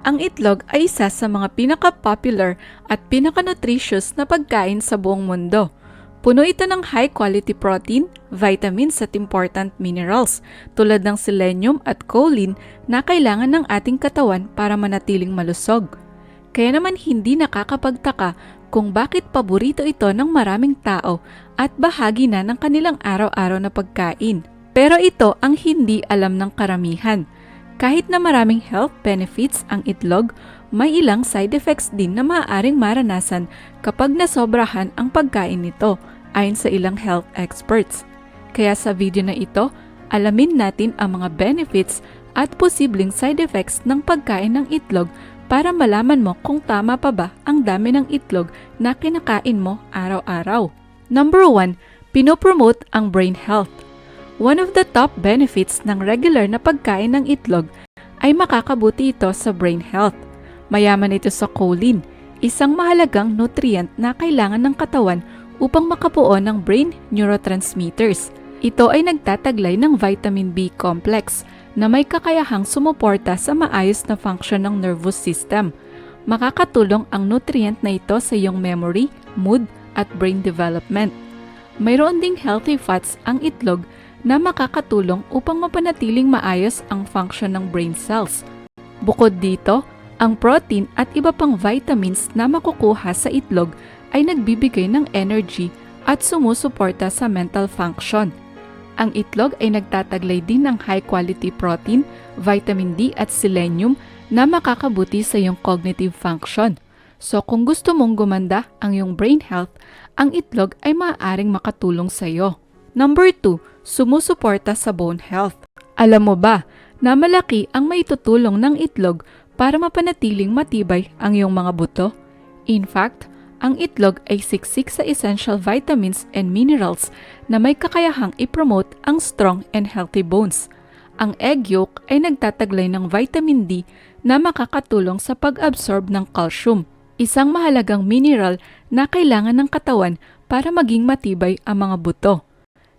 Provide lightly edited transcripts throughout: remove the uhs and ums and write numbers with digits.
Ang itlog ay isa sa mga pinaka-popular at pinaka-nutritious na pagkain sa buong mundo. Puno ito ng high-quality protein, vitamins at important minerals tulad ng selenium at choline na kailangan ng ating katawan para manatiling malusog. Kaya naman hindi nakakapagtaka kung bakit paborito ito ng maraming tao at bahagi na ng kanilang araw-araw na pagkain. Pero ito ang hindi alam ng karamihan. Kahit na maraming health benefits ang itlog, may ilang side effects din na maaaring maranasan kapag nasobrahan ang pagkain nito, ayon sa ilang health experts. Kaya sa video na ito, alamin natin ang mga benefits at posibleng side effects ng pagkain ng itlog para malaman mo kung tama pa ba ang dami ng itlog na kinakain mo araw-araw. Number 1, pinopromote ang brain health. One of the top benefits ng regular na pagkain ng itlog ay makakabuti ito sa brain health. Mayaman ito sa choline, isang mahalagang nutrient na kailangan ng katawan upang makabuo ng brain neurotransmitters. Ito ay nagtataglay ng vitamin B complex na may kakayahang sumuporta sa maayos na function ng nervous system. Makakatulong ang nutrient na ito sa iyong memory, mood, at brain development. Mayroon ding healthy fats ang itlog na makakatulong upang mapanatiling maayos ang function ng brain cells. Bukod dito, ang protein at iba pang vitamins na makukuha sa itlog ay nagbibigay ng energy at sumusuporta sa mental function. Ang itlog ay nagtataglay din ng high-quality protein, vitamin D at selenium na makakabuti sa iyong cognitive function. So kung gusto mong gumanda ang iyong brain health, ang itlog ay maaaring makatulong sa iyo. Number 2, sumusuporta sa bone health. Alam mo ba na malaki ang maitutulong ng itlog para mapanatiling matibay ang iyong mga buto? In fact, ang itlog ay siksik sa essential vitamins and minerals na may kakayahang i-promote ang strong and healthy bones. Ang egg yolk ay nagtataglay ng vitamin D na makakatulong sa pag-absorb ng calcium, isang mahalagang mineral na kailangan ng katawan para maging matibay ang mga buto.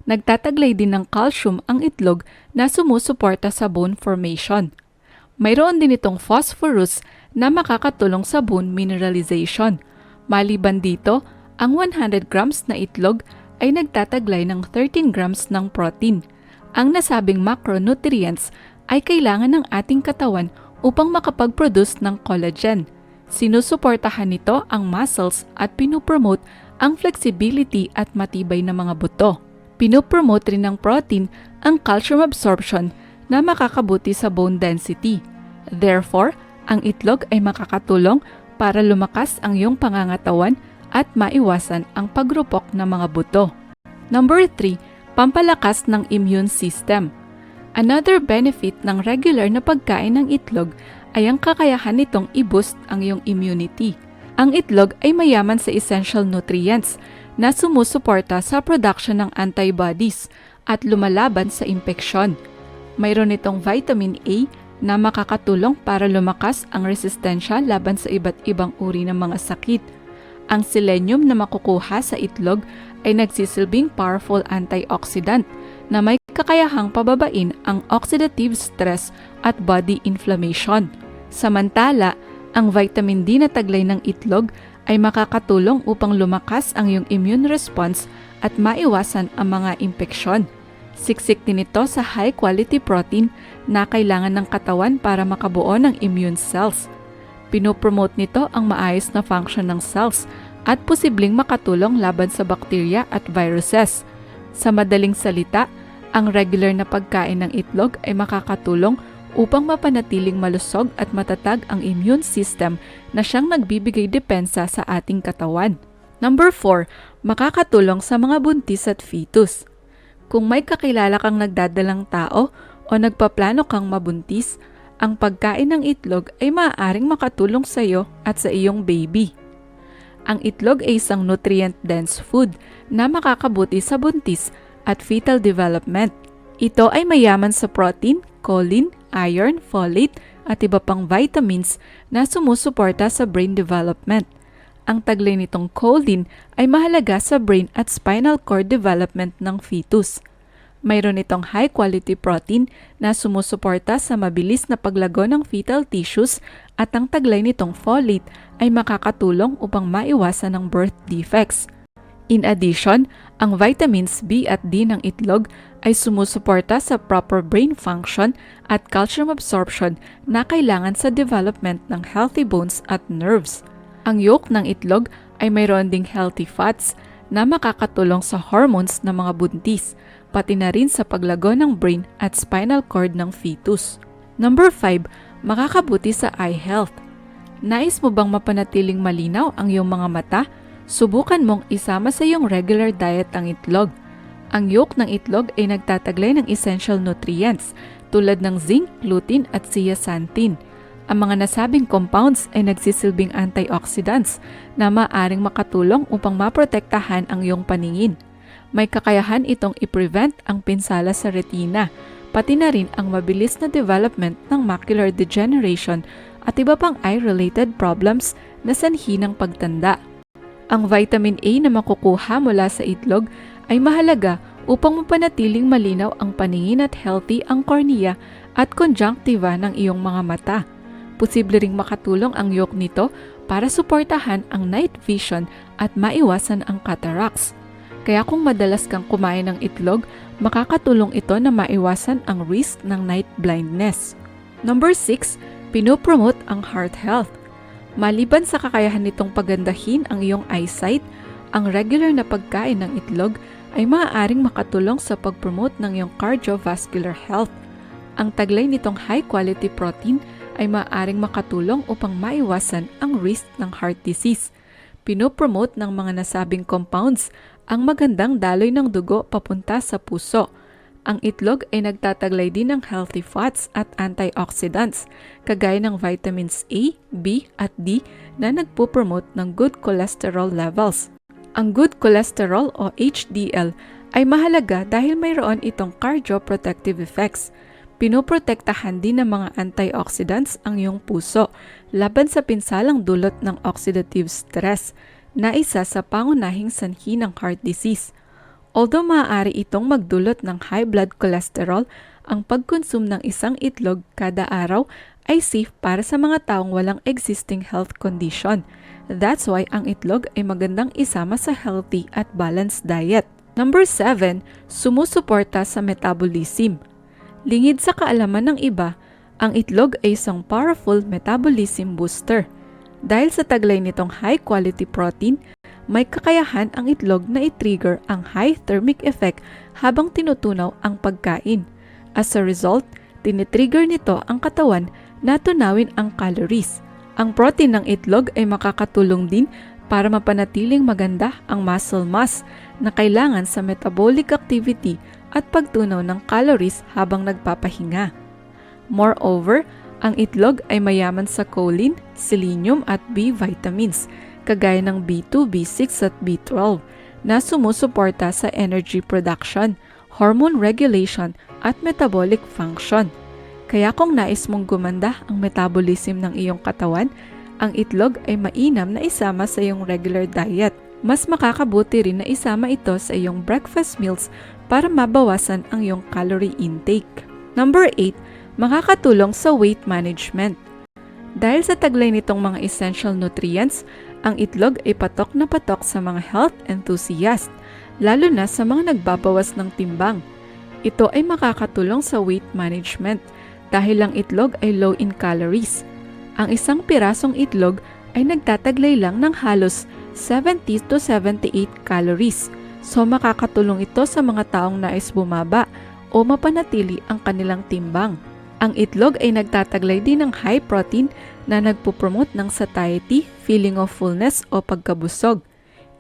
Nagtataglay din ng calcium ang itlog na sumusuporta sa bone formation. Mayroon din itong phosphorus na makakatulong sa bone mineralization. Maliban dito, ang 100 grams na itlog ay nagtataglay ng 13 grams ng protein. Ang nasabing macronutrients ay kailangan ng ating katawan upang makapag-produce ng collagen. Sinusuportahan nito ang muscles at pinopromote ang flexibility at matibay na mga buto. Pinopromote rin ng protein ang calcium absorption na makakabuti sa bone density. Therefore, ang itlog ay makakatulong para lumakas ang iyong pangangatawan at maiwasan ang pagrupok ng mga buto. Number 3, pampalakas ng immune system. Another benefit ng regular na pagkain ng itlog ay ang kakayahan nitong i-boost ang iyong immunity. Ang itlog ay mayaman sa essential nutrients na sumusuporta sa production ng antibodies at lumalaban sa impeksyon. Mayroon itong vitamin A na makakatulong para lumakas ang resistensya laban sa iba't ibang uri ng mga sakit. Ang selenium na makukuha sa itlog ay nagsisilbing powerful antioxidant na may kakayahang pababain ang oxidative stress at body inflammation. Samantala, ang vitamin D na taglay ng itlog ay makakatulong upang lumakas ang iyong immune response at maiwasan ang mga impeksyon. Siksik din ito sa high-quality protein na kailangan ng katawan para makabuo ng immune cells. Pinopromote nito ang maayos na function ng cells at posibleng makatulong laban sa bakterya at viruses. Sa madaling salita, ang regular na pagkain ng itlog ay makakatulong upang mapanatiling malusog at matatag ang immune system na siyang nagbibigay depensa sa ating katawan. Number 4, makakatulong sa mga buntis at fetus. Kung may kakilala kang nagdadalang tao o nagpaplano kang mabuntis, ang pagkain ng itlog ay maaaring makatulong sa iyo at sa iyong baby. Ang itlog ay isang nutrient-dense food na makakabuti sa buntis at fetal development. Ito ay mayaman sa protein, choline, iron, folate at iba pang vitamins na sumusuporta sa brain development. Ang taglay nitong choline ay mahalaga sa brain at spinal cord development ng fetus. Mayroon itong high-quality protein na sumusuporta sa mabilis na paglago ng fetal tissues at ang taglay nitong folate ay makakatulong upang maiwasan ang birth defects. In addition, ang vitamins B at D ng itlog ay sumusuporta sa proper brain function at calcium absorption na kailangan sa development ng healthy bones at nerves. Ang yolk ng itlog ay mayroon ding healthy fats na makakatulong sa hormones ng mga buntis, pati na rin sa paglago ng brain at spinal cord ng fetus. Number 5, makakabuti sa eye health. Nais mo bang mapanatiling malinaw ang iyong mga mata? Subukan mong isama sa iyong regular diet ang itlog. Ang yolk ng itlog ay nagtataglay ng essential nutrients tulad ng zinc, lutein at zeaxanthin. Ang mga nasabing compounds ay nagsisilbing antioxidants na maaaring makatulong upang maprotektahan ang iyong paningin. May kakayahan itong i-prevent ang pinsala sa retina, pati na rin ang mabilis na development ng macular degeneration at iba pang eye-related problems na sanhi ng pagtanda. Ang vitamin A na makukuha mula sa itlog ay mahalaga upang mapanatiling malinaw ang paningin at healthy ang cornea at conjunctiva ng iyong mga mata. Posible ring makatulong ang yolk nito para suportahan ang night vision at maiwasan ang cataracts. Kaya kung madalas kang kumain ng itlog, makakatulong ito na maiwasan ang risk ng night blindness. Number 6, pinopromote ang heart health. Maliban sa kakayahan nitong pagandahin ang iyong eyesight, ang regular na pagkain ng itlog ay maaaring makatulong sa pag-promote ng iyong cardiovascular health. Ang taglay nitong high-quality protein ay maaaring makatulong upang maiwasan ang risk ng heart disease. Pinopromote ng mga nasabing compounds ang magandang daloy ng dugo papunta sa puso. Ang itlog ay nagtataglay din ng healthy fats at antioxidants, kagaya ng vitamins A, B at D na nagpo-promote ng good cholesterol levels. Ang good cholesterol o HDL ay mahalaga dahil mayroon itong cardioprotective effects. Pinoprotektahan din ng mga antioxidants ang iyong puso laban sa pinsalang dulot ng oxidative stress na isa sa pangunahing sanhi ng heart disease. Although maaari itong magdulot ng high blood cholesterol, ang pagkonsum ng isang itlog kada araw ay safe para sa mga taong walang existing health condition. That's why ang itlog ay magandang isama sa healthy at balanced diet. Number 7, sumusuporta sa metabolism. Lingid sa kaalaman ng iba, ang itlog ay isang powerful metabolism booster. Dahil sa taglay nitong high-quality protein, may kakayahan ang itlog na i-trigger ang high thermic effect habang tinutunaw ang pagkain. As a result, tinitrigger nito ang katawan na tunawin ang calories. Ang protein ng itlog ay makakatulong din para mapanatiling maganda ang muscle mass na kailangan sa metabolic activity at pagtunaw ng calories habang nagpapahinga. Moreover, ang itlog ay mayaman sa choline, selenium at B vitamins, kagaya ng B2, B6 at B12 na sumusuporta sa energy production, hormone regulation at metabolic function. Kaya kung nais mong gumanda ang metabolism ng iyong katawan, ang itlog ay mainam na isama sa iyong regular diet. Mas makakabuti rin na isama ito sa iyong breakfast meals para mabawasan ang iyong calorie intake. Number 8, makakatulong sa weight management. Dahil sa taglay nitong mga essential nutrients, ang itlog ay patok na patok sa mga health enthusiast, lalo na sa mga nagbabawas ng timbang. Ito ay makakatulong sa weight management dahil ang itlog ay low in calories. Ang isang pirasong itlog ay nagtataglay lang ng halos 70 to 78 calories. So makakatulong ito sa mga taong nais bumaba o mapanatili ang kanilang timbang. Ang itlog ay nagtataglay din ng high protein na nagpupromote ng satiety, feeling of fullness o pagkabusog.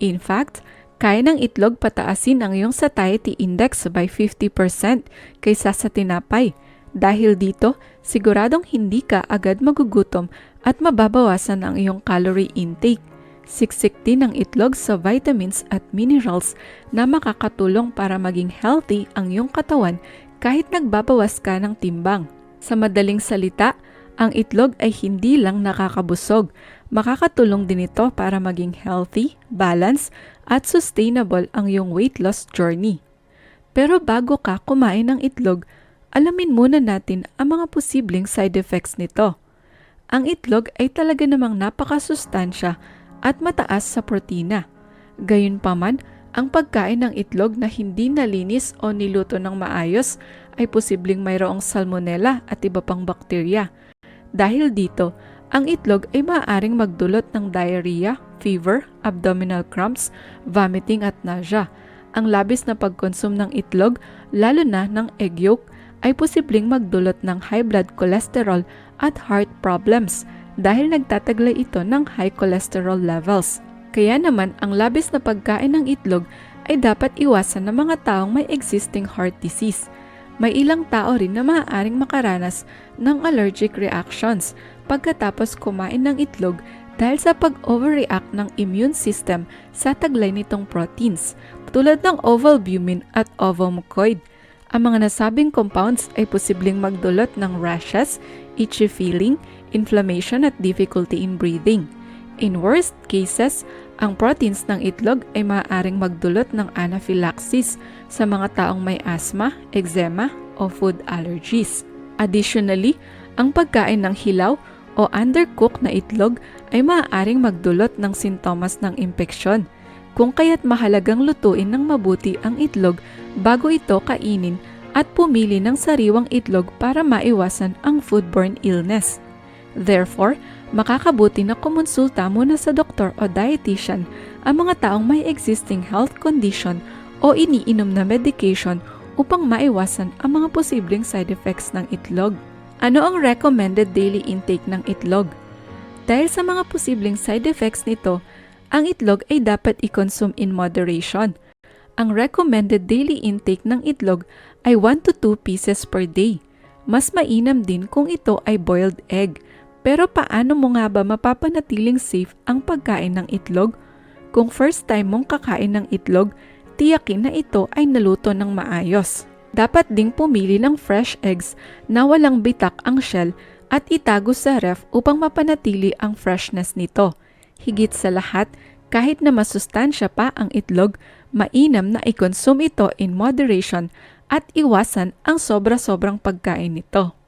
In fact, kaya ng itlog pataasin ang iyong satiety index by 50% kaysa sa tinapay. Dahil dito, siguradong hindi ka agad magugutom at mababawasan ang iyong calorie intake. Siksik din ang itlog sa vitamins at minerals na makakatulong para maging healthy ang iyong katawan kahit nagbabawas ka ng timbang. Sa madaling salita, ang itlog ay hindi lang nakakabusog, makakatulong din ito para maging healthy, balanced, at sustainable ang iyong weight loss journey. Pero bago ka kumain ng itlog, alamin muna natin ang mga posibleng side effects nito. ang itlog ay talaga namang napakasustansya at mataas sa protina. Gayunpaman, ang pagkain ng itlog na hindi nalinis o niluto ng maayos ay posibleng mayroong salmonella at iba pang bakterya. Dahil dito, ang itlog ay maaaring magdulot ng diarrhea, fever, abdominal cramps, vomiting at nausea. Ang labis na pagkonsum ng itlog, lalo na ng egg yolk, ay posibleng magdulot ng high blood cholesterol at heart problems dahil nagtataglay ito ng high cholesterol levels. Kaya naman ang labis na pagkain ng itlog ay dapat iwasan ng mga taong may existing heart disease. May ilang tao rin na maaaring makaranas ng allergic reactions pagkatapos kumain ng itlog dahil sa pag-overreact ng immune system sa taglay nitong proteins tulad ng ovalbumin at ovomucoid. Ang mga nasabing compounds ay posibleng magdulot ng rashes, itchy feeling, inflammation at difficulty in breathing. In worst cases, ang proteins ng itlog ay maaaring magdulot ng anaphylaxis sa mga taong may asthma, eczema o food allergies. Additionally, ang pagkain ng hilaw o undercooked na itlog ay maaaring magdulot ng sintomas ng impeksyon. Kung kaya't mahalagang lutuin ng mabuti ang itlog bago ito kainin at pumili ng sariwang itlog para maiwasan ang foodborne illness. Therefore, makakabuti na kumonsulta muna sa doktor o dietitian ang mga taong may existing health condition o iniinom na medication upang maiwasan ang mga posibleng side effects ng itlog. Ano ang recommended daily intake ng itlog? Dahil sa mga posibleng side effects nito, ang itlog ay dapat i-consume in moderation. Ang recommended daily intake ng itlog ay 1 to 2 pieces per day. Mas mainam din kung ito ay boiled egg. Pero paano mo nga ba mapapanatiling safe ang pagkain ng itlog? Kung first time mong kakain ng itlog, tiyakin na ito ay naluto ng maayos. Dapat ding pumili ng fresh eggs na walang bitak ang shell at itago sa ref upang mapanatili ang freshness nito. Higit sa lahat, kahit na masustansya pa ang itlog, mainam na i-consume ito in moderation at iwasan ang sobra-sobrang pagkain nito.